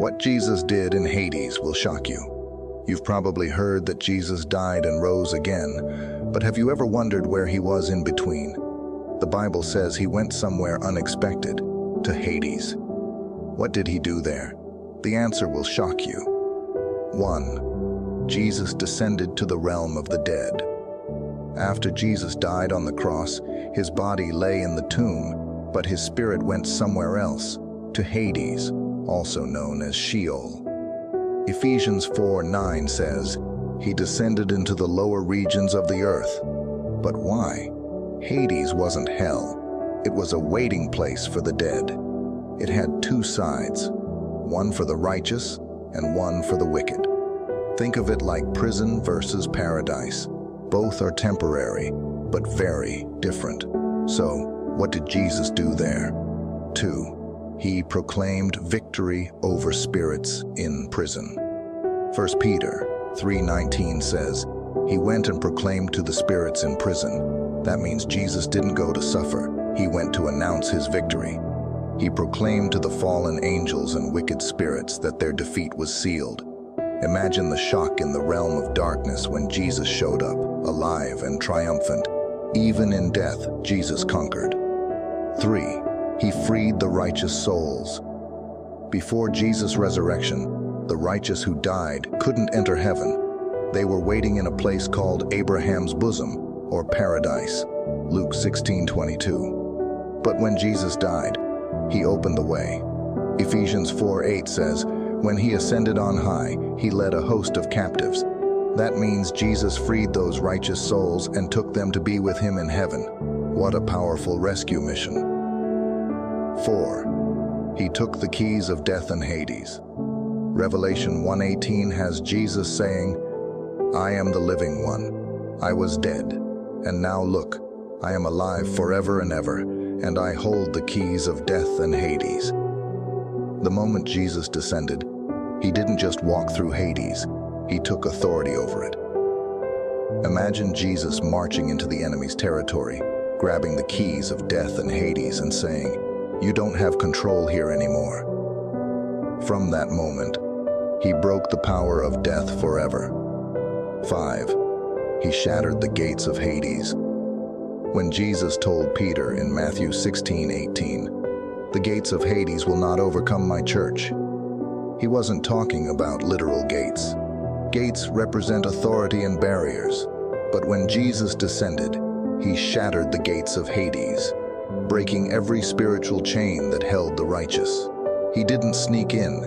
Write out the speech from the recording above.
What Jesus did in Hades will shock you. You've probably heard that Jesus died and rose again, but have you ever wondered where he was in between? The Bible says he went somewhere unexpected, to Hades. What did he do there? The answer will shock you. 1. Jesus descended to the realm of the dead. After Jesus died on the cross, his body lay in the tomb, but his spirit went somewhere else, to Hades, also known as Sheol. Ephesians 4:9 says, "He descended into the lower regions of the earth." But why? Hades wasn't hell. It was a waiting place for the dead. It had two sides, one for the righteous and one for the wicked. Think of it like prison versus paradise. Both are temporary, but very different. So, what did Jesus do there? 2. He proclaimed victory over spirits in prison. 1 Peter 3:19 says, "He went and proclaimed to the spirits in prison." That means Jesus didn't go to suffer. He went to announce his victory. He proclaimed to the fallen angels and wicked spirits that their defeat was sealed. Imagine the shock in the realm of darkness when Jesus showed up, alive and triumphant. Even in death, Jesus conquered. 3. He freed the righteous souls. Before Jesus' resurrection, the righteous who died couldn't enter heaven. They were waiting in a place called Abraham's bosom, or paradise, Luke 16:22. But when Jesus died, he opened the way. Ephesians 4:8 says, "When he ascended on high, he led a host of captives." That means Jesus freed those righteous souls and took them to be with him in heaven. What a powerful rescue mission. 4. He took the keys of death and Hades. Revelation 1:18 has Jesus saying, "I am the living one. I was dead, and now look, I am alive forever and ever, and I hold the keys of death and Hades." The moment Jesus descended, he didn't just walk through Hades, he took authority over it. Imagine Jesus marching into the enemy's territory, grabbing the keys of death and Hades and saying, "You don't have control here anymore." From that moment, he broke the power of death forever. 5. He shattered the gates of Hades. When Jesus told Peter in Matthew 16:18, "The gates of Hades will not overcome my church," he wasn't talking about literal gates. Gates represent authority and barriers, but when Jesus descended, he shattered the gates of Hades, breaking every spiritual chain that held the righteous. He didn't sneak in,